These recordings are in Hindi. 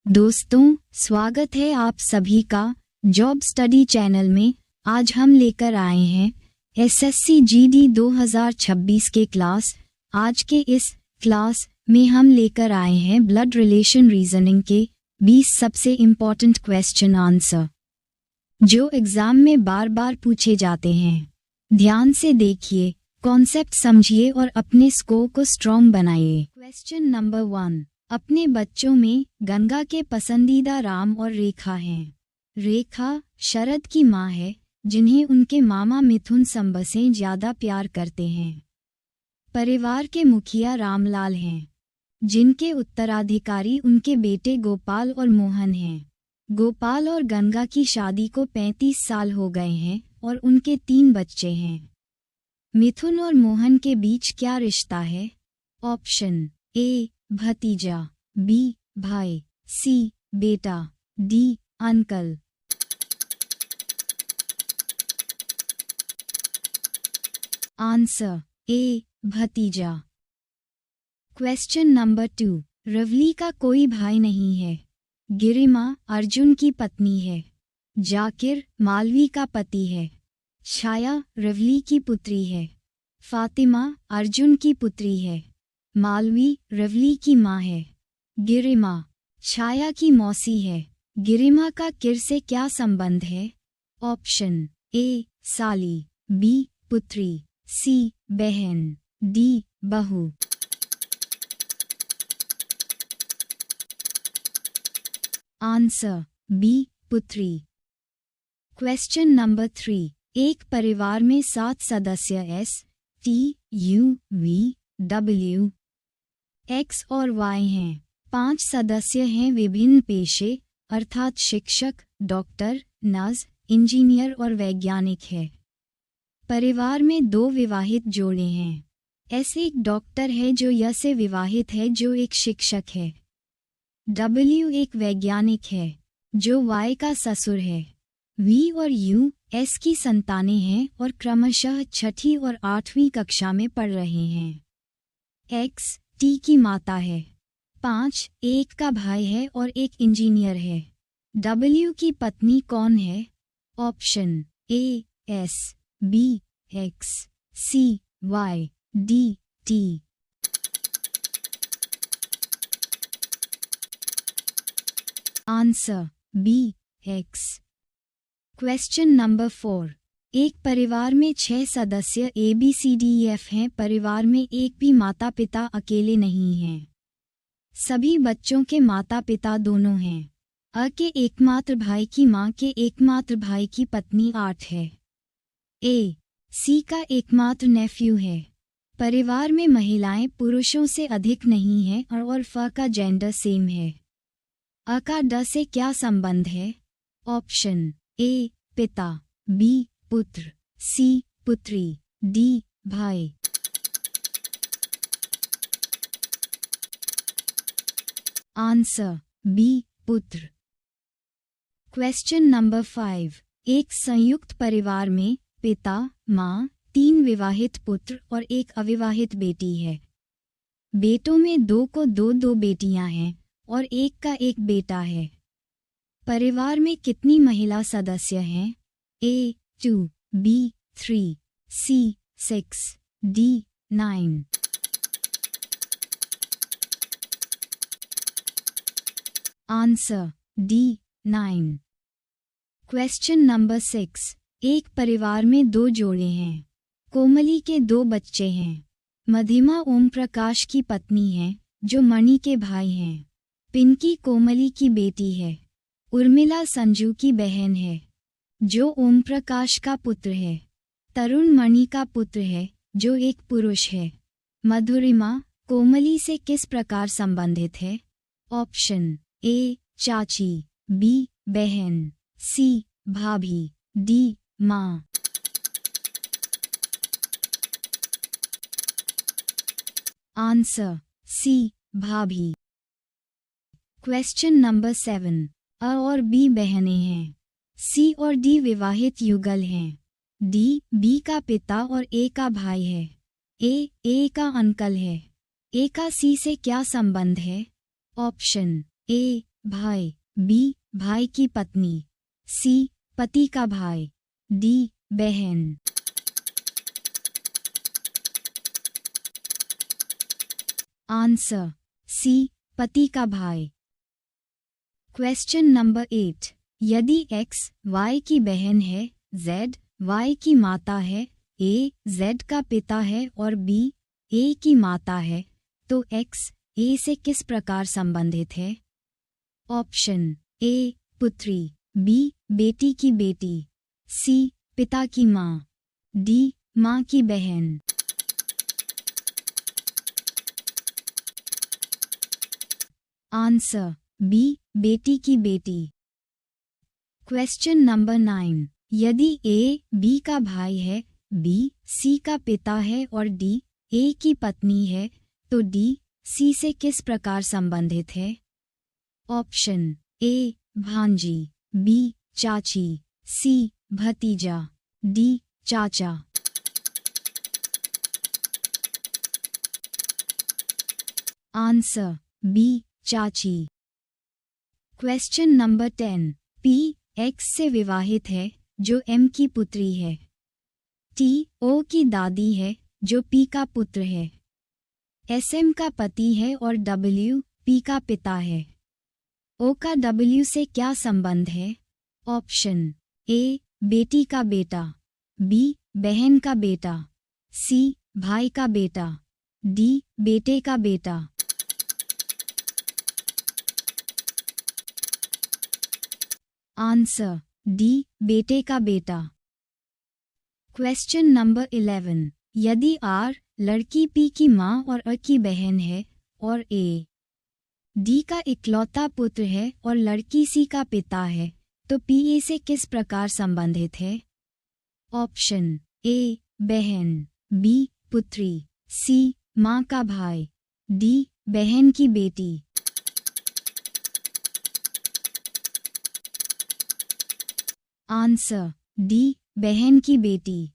दोस्तों, स्वागत है आप सभी का जॉब स्टडी चैनल में। आज हम लेकर आए हैं एसएससी जीडी 2026 के क्लास। आज के इस क्लास में हम लेकर आए हैं ब्लड रिलेशन रीजनिंग के 20 सबसे इम्पोर्टेंट क्वेश्चन आंसर, जो एग्जाम में बार बार पूछे जाते हैं। ध्यान से देखिए, कॉन्सेप्ट समझिए और अपने स्कोर को स्ट्रॉन्ग बनाइए। Question number 1। अपने बच्चों में गंगा के पसंदीदा राम और रेखा हैं। रेखा शरद की माँ है, जिन्हें उनके मामा मिथुन संबसें ज्यादा प्यार करते हैं। परिवार के मुखिया रामलाल हैं, जिनके उत्तराधिकारी उनके बेटे गोपाल और मोहन हैं। गोपाल और गंगा की शादी को 35 साल हो गए हैं और उनके 3 बच्चे हैं। मिथुन और मोहन के बीच क्या रिश्ता है? ऑप्शन ए भतीजा, बी भाई, सी बेटा, डी अंकल। आंसर ए भतीजा। Question number 2। रवली का कोई भाई नहीं है। गिरिमा अर्जुन की पत्नी है। जाकिर मालवी का पति है। छाया रवली की पुत्री है। फातिमा अर्जुन की पुत्री है। मालवी रवली की माँ है। गिरिमा छाया की मौसी है। गिरिमा का किर से क्या संबंध है? ऑप्शन ए साली, बी पुत्री, सी बहन, डी बहू। आंसर बी पुत्री। Question number 3। एक परिवार में 7 सदस्य S, T, U, V, W, X और वाई हैं। 5 सदस्य हैं विभिन्न पेशे, अर्थात शिक्षक, डॉक्टर, नर्स, इंजीनियर और वैज्ञानिक है। परिवार में 2 विवाहित जोड़े हैं। एस एक डॉक्टर है जो य से विवाहित है, जो एक शिक्षक है। डब्ल्यू एक वैज्ञानिक है, जो वाई का ससुर है। वी और यू एस की संतानें हैं और क्रमशः 6ठी और 8वीं कक्षा में पढ़ रहे हैं। एक्स टी की माता है। 5 एक का भाई है और एक इंजीनियर है। डब्ल्यू की पत्नी कौन है? Option A S, B X, C Y, D T. Answer B X. Question number 4। एक परिवार में 6 सदस्य ABCDEF हैं। परिवार में एक भी माता पिता अकेले नहीं हैं। सभी बच्चों के माता पिता दोनों हैं। अ के एकमात्र भाई की मां के एकमात्र भाई की पत्नी 8 है। ए सी का एकमात्र नेफ्यू है। परिवार में महिलाएं पुरुषों से अधिक नहीं हैं और फ का जेंडर सेम है। अ का ड से क्या संबंध है? ऑप्शन ए पिता, बी पुत्र, सी पुत्री, डी भाई। आंसर बी पुत्र। Question number 5। एक संयुक्त परिवार में पिता, माँ, 3 विवाहित पुत्र और एक अविवाहित बेटी है। बेटों में 2 को 2 बेटियां हैं और एक का एक बेटा है। परिवार में कितनी महिला सदस्य हैं? ए 2, बी 3, सी 6, D 9। Answer D 9। Question number 6। एक परिवार में 2 जोड़े हैं। कोमली के 2 बच्चे हैं। मधिमा ओम प्रकाश की पत्नी है, जो मणि के भाई हैं। पिंकी कोमली की बेटी है। उर्मिला संजू की बहन है, जो ओम प्रकाश का पुत्र है। तरुण मणि का पुत्र है, जो एक पुरुष है। मधुरिमा कोमली से किस प्रकार संबंधित है? ऑप्शन ए चाची, बी बहन, सी भाभी, डी माँ। आंसर सी भाभी। Question number 7। अ और बी बहनें हैं। सी और डी विवाहित युगल हैं। डी बी का पिता और ए का भाई है। ए का अंकल है। ए का सी से क्या संबंध है? ऑप्शन ए भाई, बी भाई की पत्नी, सी पति का भाई, डी बहन। आंसर सी पति का भाई। क्वेश्चन नंबर 8, यदि x y की बहन है, z y की माता है, a z का पिता है और b a की माता है, तो x a से किस प्रकार संबंधित है? ऑप्शन ए पुत्री, बी बेटी की बेटी, सी पिता की माँ, डी माँ की बहन। आंसर बी बेटी की बेटी। क्वेश्चन नंबर 9, यदि ए बी का भाई है, बी सी का पिता है और डी ए की पत्नी है, तो डी सी से किस प्रकार संबंधित है? ऑप्शन ए भांजी, बी चाची, सी भतीजा, डी चाचा। आंसर बी चाची। क्वेश्चन नंबर 10, पी एक्स से विवाहित है जो एम की पुत्री है, टी ओ की दादी है जो पी का पुत्र है, एस एम का पति है और डब्ल्यू पी का पिता है। ओ का डब्ल्यू से क्या संबंध है? ऑप्शन ए बेटी का बेटा, बी बहन का बेटा, सी भाई का बेटा, डी बेटे का बेटा। आंसर डी बेटे का बेटा। क्वेश्चन नंबर 11, यदि आर लड़की पी की माँ और अ की बहन है और ए डी का इकलौता पुत्र है और लड़की सी का पिता है, तो पी ए से किस प्रकार संबंधित है? ऑप्शन ए बहन, बी पुत्री, सी माँ का भाई, डी बहन की बेटी। आंसर डी बहन की बेटी।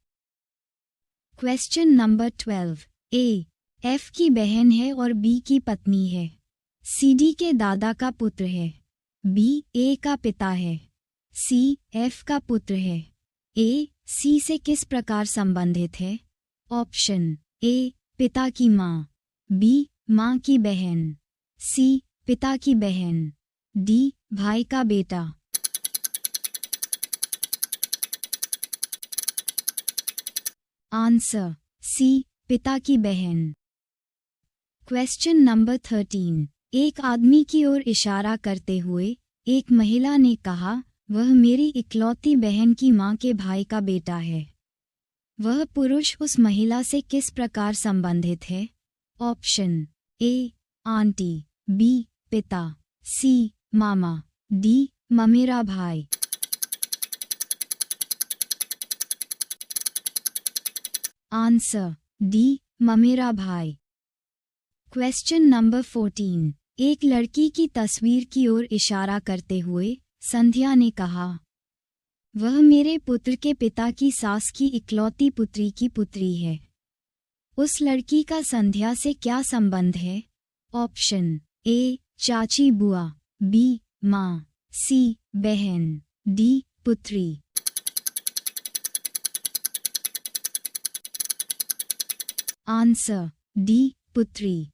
क्वेश्चन नंबर 12, ए एफ की बहन है और बी की पत्नी है, सी डी के दादा का पुत्र है, बी ए का पिता है, सी एफ का पुत्र है, ए सी से किस प्रकार संबंधित है? ऑप्शन ए पिता की माँ, बी माँ की बहन, सी पिता की बहन, डी भाई का बेटा। आंसर सी पिता की बहन। क्वेश्चन नंबर 13, एक आदमी की ओर इशारा करते हुए एक महिला ने कहा, वह मेरी इकलौती बहन की माँ के भाई का बेटा है। वह पुरुष उस महिला से किस प्रकार संबंधित है? ऑप्शन ए आंटी, बी पिता, सी मामा, डी ममेरा भाई। आंसर डी ममेरा भाई। क्वेश्चन नंबर 14, एक लड़की की तस्वीर की ओर इशारा करते हुए संध्या ने कहा, वह मेरे पुत्र के पिता की सास की इकलौती पुत्री की पुत्री है। उस लड़की का संध्या से क्या संबंध है? ऑप्शन ए चाची बुआ, बी माँ, सी बहन, डी पुत्री। आंसर डी पुत्री।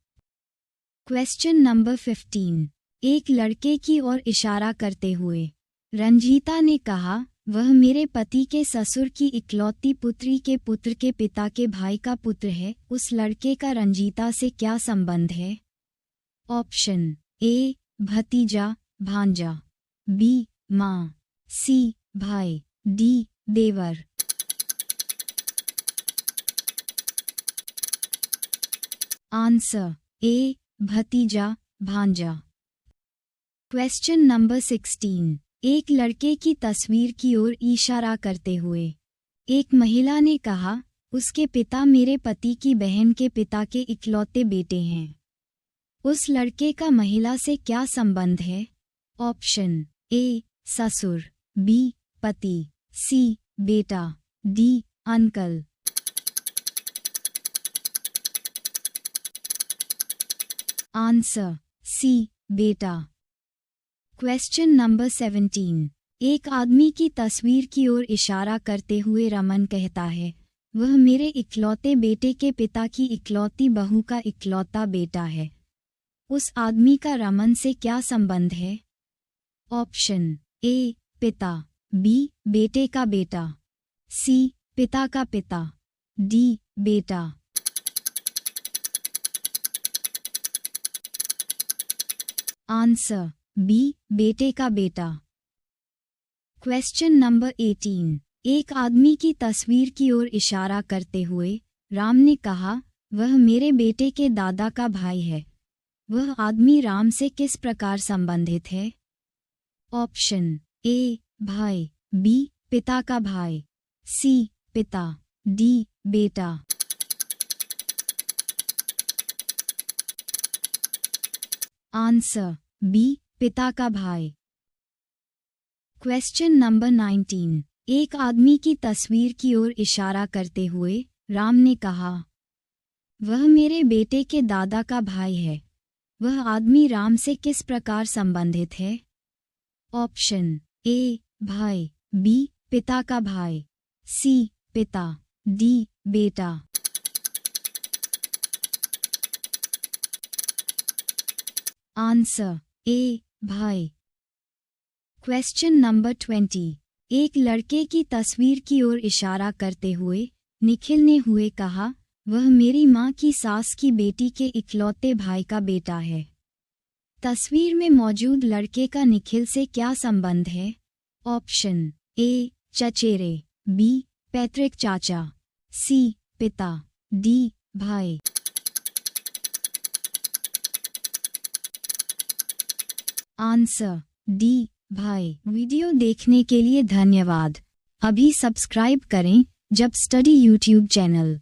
क्वेश्चन नंबर 15, एक लड़के की ओर इशारा करते हुए रंजीता ने कहा, वह मेरे पति के ससुर की इकलौती पुत्री के पुत्र के पिता के भाई का पुत्र है। उस लड़के का रंजीता से क्या संबंध है? ऑप्शन ए भतीजा भांजा, बी माँ, सी भाई, डी देवर। आंसर ए भतीजा भांजा। क्वेश्चन नंबर 16, एक लड़के की तस्वीर की ओर इशारा करते हुए एक महिला ने कहा, उसके पिता मेरे पति की बहन के पिता के इकलौते बेटे हैं। उस लड़के का महिला से क्या संबंध है? ऑप्शन ए ससुर, बी पति, सी बेटा, डी अंकल। आंसर सी बेटा। Question number 17। एक आदमी की तस्वीर की ओर इशारा करते हुए रमन कहता है, वह मेरे इकलौते बेटे के पिता की इकलौती बहू का इकलौता बेटा है। उस आदमी का रमन से क्या संबंध है? ऑप्शन ए पिता, बी बेटे का बेटा, सी पिता का पिता, डी बेटा। आंसर बी बेटे का बेटा। Question number 18। एक आदमी की तस्वीर की ओर इशारा करते हुए राम ने कहा, वह मेरे बेटे के दादा का भाई है। वह आदमी राम से किस प्रकार संबंधित है? ऑप्शन ए भाई, बी पिता का भाई, सी पिता, डी बेटा। आंसर बी पिता का भाई। Question number 19। एक आदमी की तस्वीर की ओर इशारा करते हुए राम ने कहा, वह मेरे बेटे के दादा का भाई है। वह आदमी राम से किस प्रकार संबंधित है? ऑप्शन ए भाई, बी पिता का भाई, सी पिता, डी बेटा। आंसर ए भाई। Question number 20। एक लड़के की तस्वीर की ओर इशारा करते हुए निखिल ने हुए कहा, वह मेरी माँ की सास की बेटी के इकलौते भाई का बेटा है। तस्वीर में मौजूद लड़के का निखिल से क्या संबंध है? ऑप्शन ए चचेरे, बी पैतृक चाचा, सी पिता, डी भाई। आंसर डी भाई। वीडियो देखने के लिए धन्यवाद। अभी सब्सक्राइब करें जब स्टडी यूट्यूब चैनल।